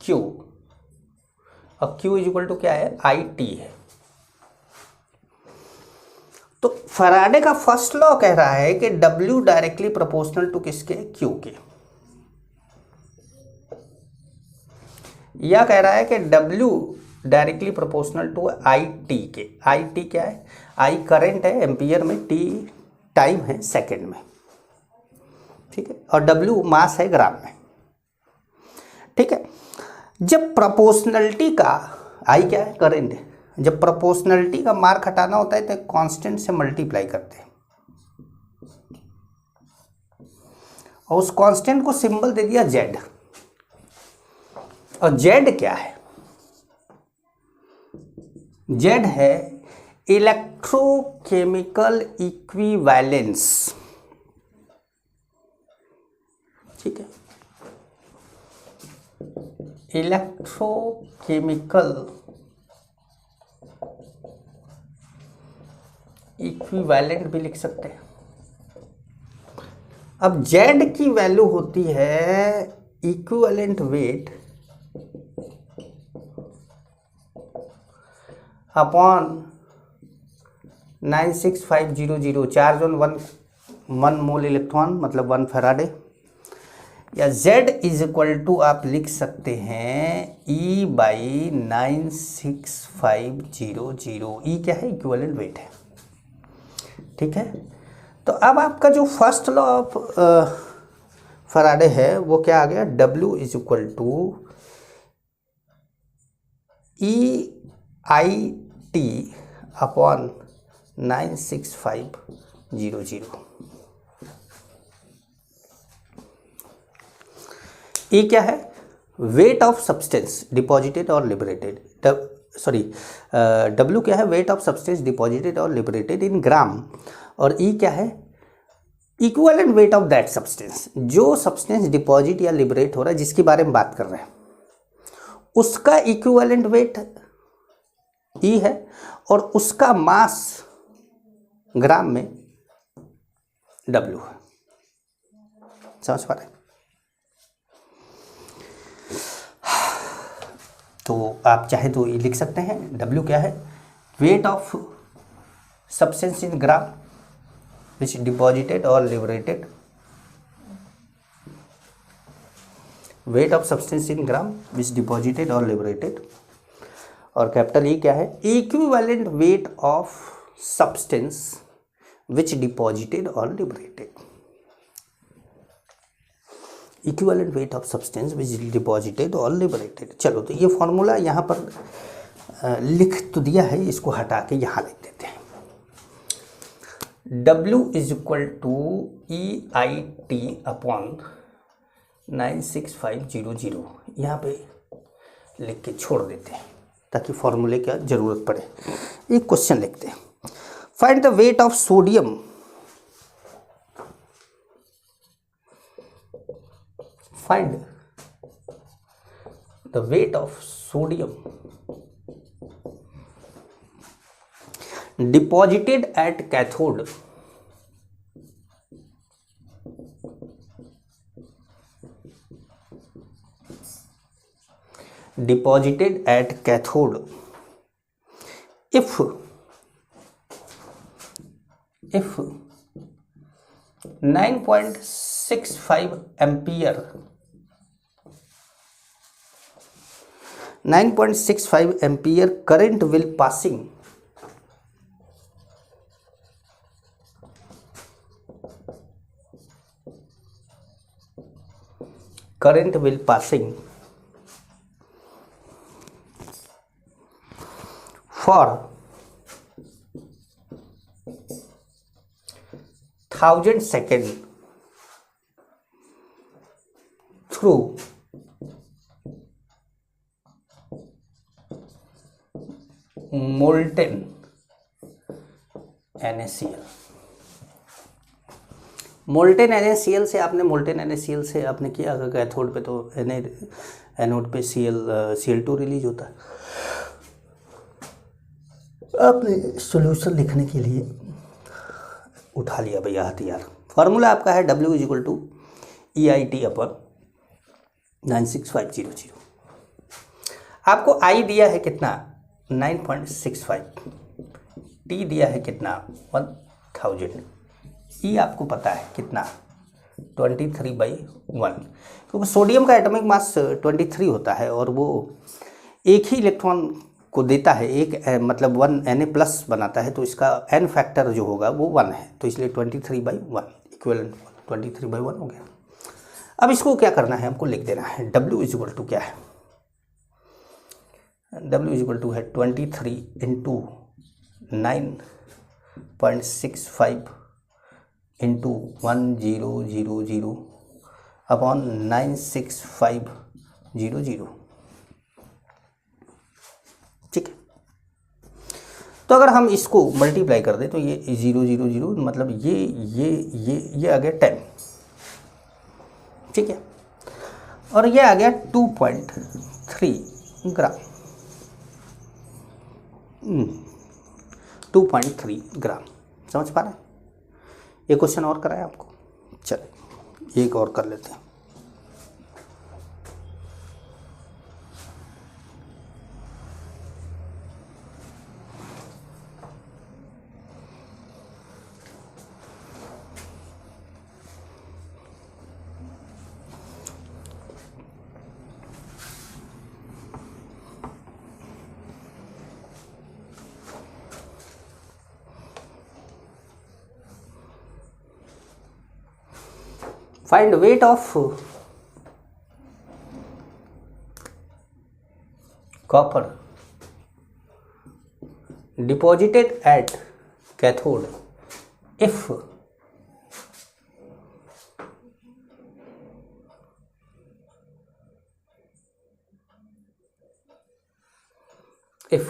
Q, और Q इज इक्वल टू क्या है? IT है। तो फैराडे का फर्स्ट लॉ कह रहा है कि W डायरेक्टली प्रोपोर्शनल टू किसके, Q के, या कह रहा है कि W directly proportional to IT के। IT क्या है, I करंट है एम्पियर में, T टाइम है सेकंड में, ठीक है, और W मास है ग्राम में, ठीक है। जब प्रोपोर्शनलिटी का, I क्या है, करंट है, जब प्रोपोर्शनलिटी का मार्क हटाना होता है तो कांस्टेंट से मल्टीप्लाई करते हैं, और उस कांस्टेंट को सिंबल दे दिया Z। और Z क्या है, Z है इलेक्ट्रोकेमिकल इक्विवेलेंस, ठीक है, इलेक्ट्रोकेमिकल इक्विवेलेंट भी लिख सकते हैं। अब Z की वैल्यू होती है equivalent weight upon 96500, charge on 1 mole electron, मतलब 1 फैराडे, या Z इज इक्वल टू आप लिख सकते हैं E/9650। E क्या है, इक्विवेलेंट वेट है, ठीक है। तो अब आपका जो फर्स्ट लॉ ऑफ फैराडे है वो क्या आ गया, W is equal to EIT upon 96500। E क्या है, वेट ऑफ सब्सटेंस डिपॉजिटेड और लिबरेटेड, W क्या है, वेट ऑफ सब्सटेंस डिपॉजिटेड और लिबरेटेड इन ग्राम, और E क्या है, equivalent weight of that substance, जो सब्सटेंस डिपॉजिट या लिबरेट हो रहा है जिसके बारे में बात कर रहे हैं उसका इक्विवेलेंट वेट E है, और उसका मास ग्राम में W है। समझ पा रहे हैं? तो आप चाहे तो ये लिख सकते हैं, W क्या है, weight of substance in gram which deposited और liberated, weight of substance in gram which deposited और लिबरेटेड, और कैपिटल E क्या है, equivalent weight of substance which deposited और liberated, equivalent weight of substance which deposited और liberated. चलो, तो ये फॉर्मूला यहाँ पर लिख तो दिया है, इसको हटा के यहाँ लिख देते हैं। W is equal to EIT upon 96500, यहाँ पे लिख के छोड़ देते हैं ताकि फॉर्मूले की जरूरत पड़े। एक क्वेश्चन लिखते हैं, find the weight of sodium, find the weight of sodium deposited at cathode, deposited at cathode if 9.65 ampere 9.65 ampere current will passing for 1000 seconds through molten NaCl। Molten NaCl से आपने किया, अगर कैथोड पे तो anode पे Cl2 release होता है। आपने सॉल्यूशन लिखने के लिए उठा लिया भैया हथियार। फार्मूला आपका है W is equal to EIT upon 96500। आपको I दिया है कितना, 9.65, टी दिया है कितना 1000, ई आपको पता है कितना 23/1, क्योंकि सोडियम का एटॉमिक मास 23 होता है और वो एक ही इलेक्ट्रॉन को देता है, एक मतलब 1 Na+ बनाता है, तो इसका n फैक्टर जो होगा वो 1 है, तो इसलिए 23/1 इक्वलेंट 23/1 हो गया। अब इसको क्या करना है, हमको लिख देना है W इज इक्वल टू क्या है, W इज इक्वल टू है 23 इंटू 9.65 इंटू 1000 अपॉन 96500। ठीक है, तो अगर हम इसको मल्टीप्लाई कर दें तो ये 000 मतलब ये आ गया 10। ठीक है, और ये आ गया 2.3 ग्राम, 2.3 ग्राम। समझ पा रहे हैं? ये क्वेश्चन और कराया आपको, चलिए एक और कर लेते हैं। Find weight of copper deposited at cathode if if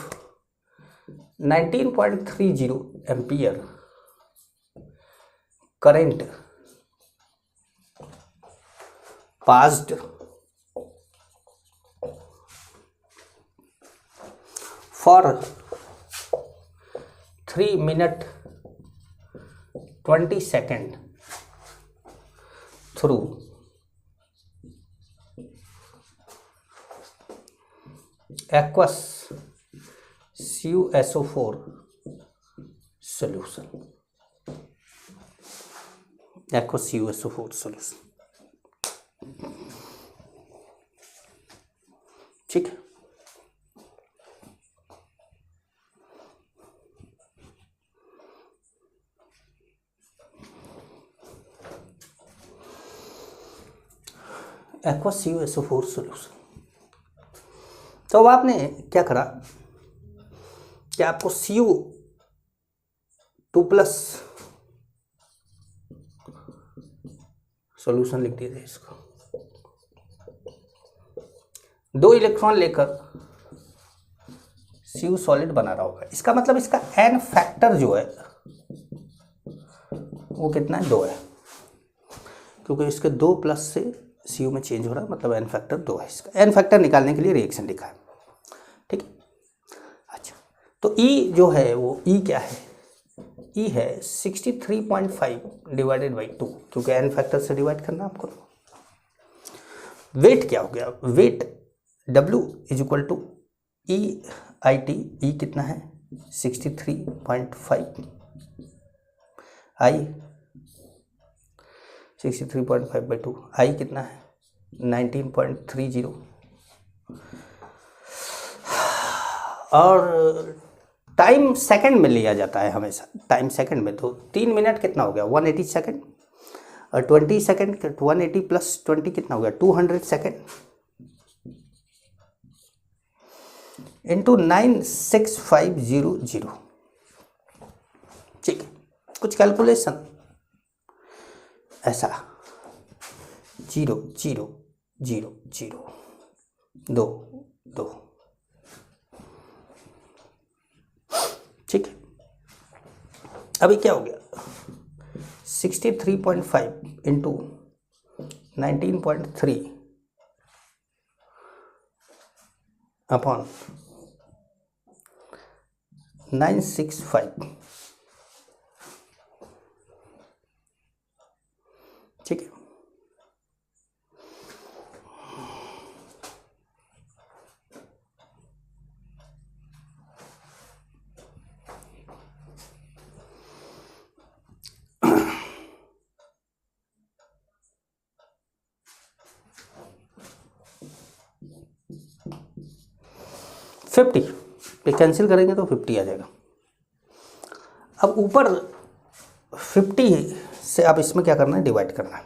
19.30 ampere current passed for 3 minutes 20 seconds through aqueous CuSO4 solution, aqueous CuSO4 solution। ठीक है, aqueous CuSO4 solution। तो अब आपने क्या करा कि आपको Cu2+ सॉल्यूशन लिख दीजिए। इसको 2 इलेक्ट्रॉन लेकर Cu सॉलिड बना रहा होगा, इसका मतलब इसका n फैक्टर जो है वो कितना है, 2 है, क्योंकि इसके 2+ से Cu में चेंज हो रहा है, मतलब n फैक्टर 2 है। इसका n फैक्टर निकालने के लिए रिएक्शन लिखा है। ठीक है, अच्छा, तो E जो है वो E क्या है, E है 63.5 डिवाइडेड बाई 2, क्योंकि n फैक्टर से डिवाइड करना आपको। वेट क्या हो गया, weight W is equal to EIT, E कितना है 63.5, I 63.5/2, I कितना है 19.30, और टाइम सेकंड में लिया जाता है हमेशा, टाइम सेकंड में। तो 3 मिनट कितना हो गया 180 सेकंड, और 20 सेकंड 180 + 20 कितना हो गया 200 सेकंड, इंटू 96500। ठीक है, कुछ कैलकुलेशन ऐसा 0 0 0 0 2 2। ठीक है, अभी क्या हो गया 63.5 इंटू 19.3 अपॉन 965। ठीक है, 50 पे कैंसिल करेंगे तो 50 आ जाएगा। अब ऊपर 50 से अब इसमें क्या करना है, डिवाइड करना है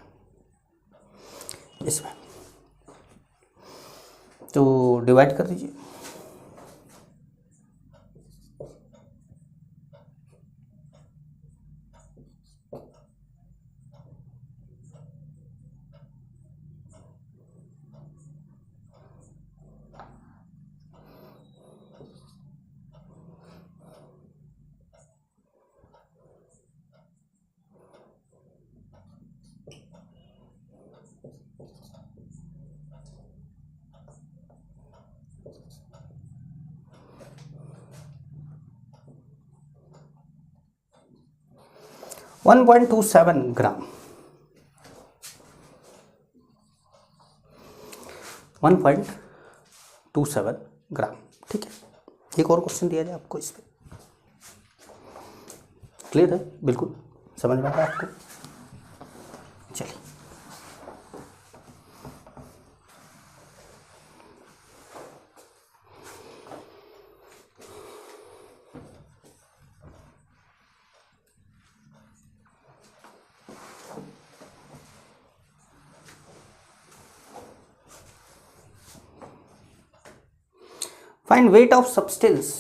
इसमें, तो डिवाइड कर दीजिए। वन 1.27 ग्राम, 1.27 ग्राम। ठीक है, एक और क्वेश्चन दिया जाए आपको इस पर, क्लियर है, बिल्कुल समझ में आ रहा है आपको। चलिए, find weight of substance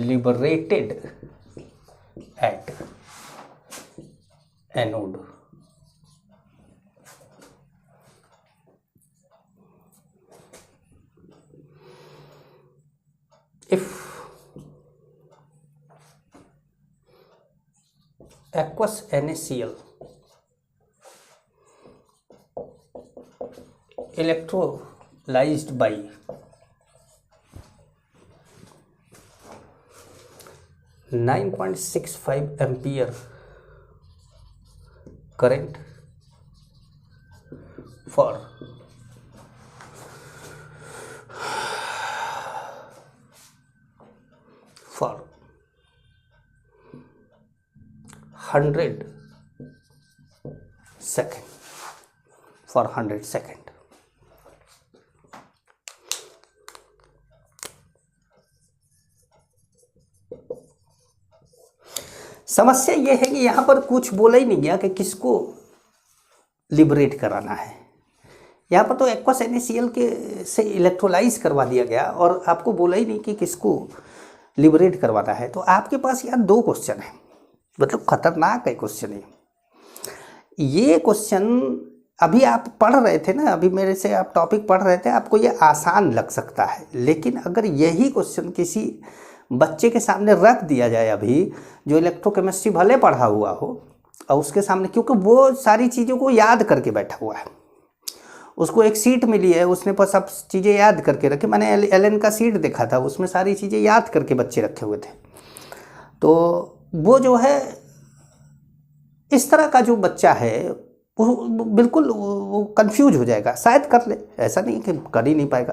liberated at anode. If aqueous NaCl electrolyzed by (9.65 ampere current for 100 second. समस्या ये है कि यहाँ पर कुछ बोला ही नहीं गया कि किसको लिबरेट कराना है। यहाँ पर तो एक्वस NaCl के से इलेक्ट्रोलाइज करवा दिया गया और आपको बोला ही नहीं कि किसको लिबरेट करवाना है। तो आपके पास यार दो क्वेश्चन है, मतलब खतरनाक है क्वेश्चन है ये क्वेश्चन। अभी आप पढ़ रहे थे ना, अभी मेरे से आप टॉपिक पढ़ रहे थे, आपको ये आसान लग सकता है, लेकिन अगर यही क्वेश्चन किसी बच्चे के सामने रख दिया जाए अभी, जो इलेक्ट्रोकेमिस्ट्री भले पढ़ा हुआ हो, और उसके सामने, क्योंकि वो सारी चीज़ों को याद करके बैठा हुआ है, उसको एक सीट मिली है, उसने पर सब चीज़ें याद करके रखी। मैंने एलन का सीट देखा था, उसमें सारी चीज़ें याद करके बच्चे रखे हुए थे। तो वो जो है, इस तरह का जो बच्चा है वो बिल्कुल वो कंफ्यूज हो जाएगा। शायद कर ले, ऐसा नहीं कि कर ही नहीं पाएगा,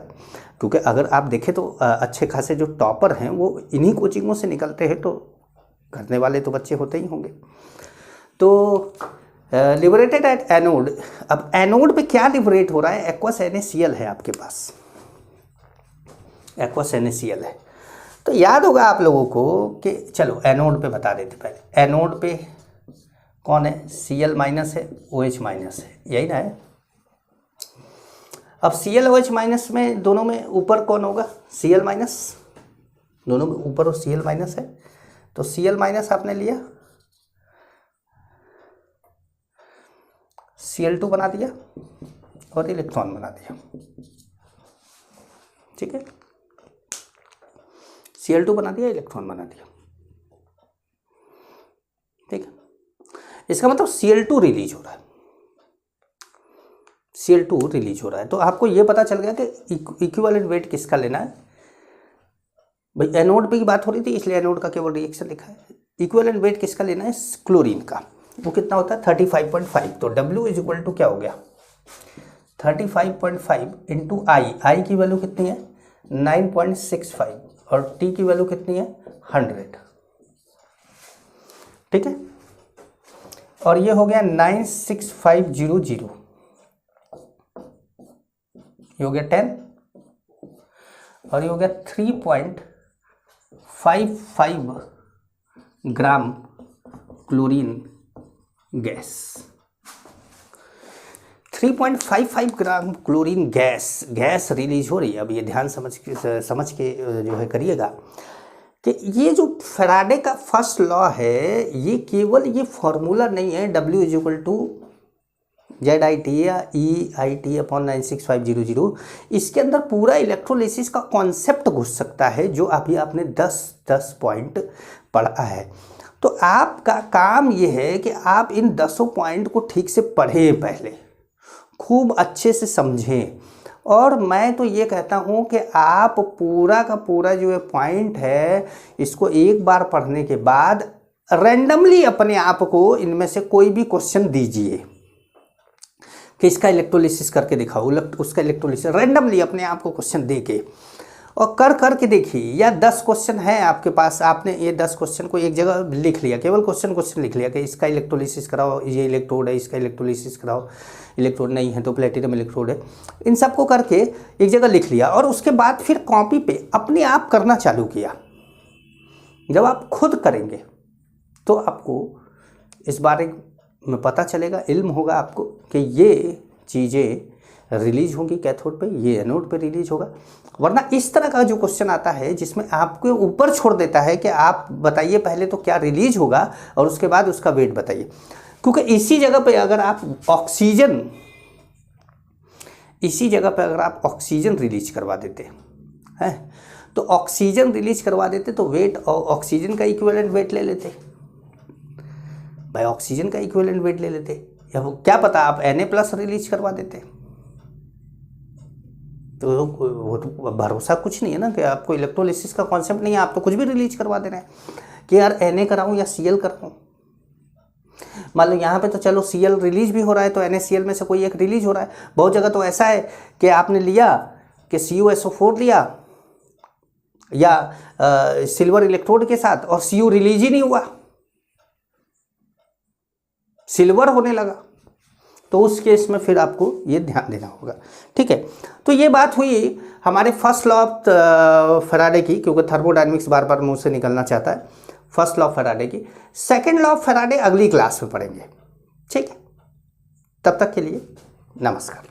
क्योंकि अगर आप देखें तो अच्छे खासे जो टॉपर हैं वो इन्हीं कोचिंगों से निकलते हैं, तो करने वाले तो बच्चे होते ही होंगे। तो लिबरेटेड एट एनोड, अब एनोड पे क्या लिबरेट हो रहा है? एक्वस NaCl है आपके पास, एक्वस NaCl है। तो याद होगा आप लोगों को कि चलो एनोड पे बता देते पहले। एनोड पे कौन है? Cl माइनस है, OH माइनस है, यही ना है। अब Cl OH माइनस में दोनों में ऊपर कौन होगा? Cl माइनस, दोनों में ऊपर और Cl माइनस है, तो Cl माइनस आपने लिया, Cl2 बना दिया और इलेक्ट्रॉन बना दिया। ठीक है, Cl2 बना दिया, इलेक्ट्रॉन बना दिया। ठीक है, इसका मतलब Cl2 रिलीज हो रहा है, Cl2 रिलीज हो रहा है। तो आपको ये पता चल गया कि इक्विवेलेंट वेट किसका लेना है। भाई एनोड पे की बात हो रही थी, इसलिए एनोड का केवल रिएक्शन लिखा है। इक्विवेलेंट वेट किसका लेना है? क्लोरीन का। वो कितना होता है? 35.5। तो W इज इक्वल टू क्या हो गया? 35.5 इंटू आई की वैल्यू कितनी है? 9.65 और T की वैल्यू कितनी है? 100। ठीक है, और ये हो गया 96500। ये हो गया 10 और ये हो गया 3.55 ग्राम क्लोरीन गैस। 3.55 ग्राम क्लोरीन गैस रिलीज हो रही है। अब ये ध्यान समझ के जो है करिएगा कि ये जो फैराडे का फर्स्ट लॉ है, ये केवल ये फॉर्मूला नहीं है W=ZIT या EIT/96500। इसके अंदर पूरा इलेक्ट्रोलिसिस का कॉन्सेप्ट घुस सकता है, जो अभी आपने 10 पॉइंट पढ़ा है। तो आपका काम ये है कि आप इन 10 पॉइंट को ठीक से पढ़ें, पहले खूब अच्छे से समझें। और मैं तो ये कहता हूँ कि आप पूरा का पूरा जो है पॉइंट है, इसको एक बार पढ़ने के बाद रैंडमली अपने आप को इनमें से कोई भी क्वेश्चन दीजिए कि इसका इलेक्ट्रोलिसिस करके दिखाओ, उसका इलेक्ट्रोलिसिस रैंडमली अपने आप को क्वेश्चन दे के और कर के देखिए। या 10 क्वेश्चन है आपके पास, आपने ये 10 क्वेश्चन को एक जगह लिख लिया, केवल क्वेश्चन लिख लिया कि इसका इलेक्ट्रोलिसिस कराओ, ये इलेक्ट्रोड है, इसका इलेक्ट्रोलिसिस कराओ, इलेक्ट्रोड नहीं है तो प्लेटिनम इलेक्ट्रोड है, इन सबको करके एक जगह लिख लिया और उसके बाद फिर कॉपी पे अपने आप करना चालू किया। जब आप खुद करेंगे तो आपको इस बारे में पता चलेगा, इल्म होगा आपको कि ये चीज़ें रिलीज होंगी कैथोड पे, ये एनोड पे रिलीज होगा। वरना इस तरह का जो क्वेश्चन आता है जिसमें आपको ऊपर छोड़ देता है कि आप बताइए पहले तो क्या रिलीज होगा और उसके बाद उसका वेट बताइए, क्योंकि इसी जगह पे अगर आप ऑक्सीजन रिलीज करवा देते हैं तो ऑक्सीजन रिलीज करवा देते तो वेट ऑक्सीजन का इक्विवेलेंट वेट ले लेते भाई, ऑक्सीजन का इक्विवेलेंट वेट ले लेते, या वो क्या पता आप Na+ रिलीज करवा देते। तो वो तो भरोसा कुछ नहीं है ना कि आपको इलेक्ट्रोलिसिस का कॉन्सेप्ट नहीं है, आप तो कुछ भी रिलीज करवा दे रहे हैं कि यार Na कराऊं या Cl कराऊं। मान लो यहाँ पे तो चलो Cl रिलीज भी हो रहा है तो NaCl में से कोई एक रिलीज हो रहा है। बहुत जगह तो ऐसा है कि आपने लिया कि CuSO4 लिया या सिल्वर इलेक्ट्रोड के साथ और Cu रिलीज ही नहीं हुआ, सिल्वर होने लगा, तो उस केस में फिर आपको ये ध्यान देना होगा। ठीक है, तो ये बात हुई हमारे फर्स्ट लॉ ऑफ फैराडे की, क्योंकि थर्मोडायनेमिक्स बार बार मुंह से निकलना चाहता है। फर्स्ट लॉ ऑफ फैराडे की, सेकंड लॉ ऑफ फैराडे अगली क्लास में पढ़ेंगे। ठीक है, तब तक के लिए नमस्कार।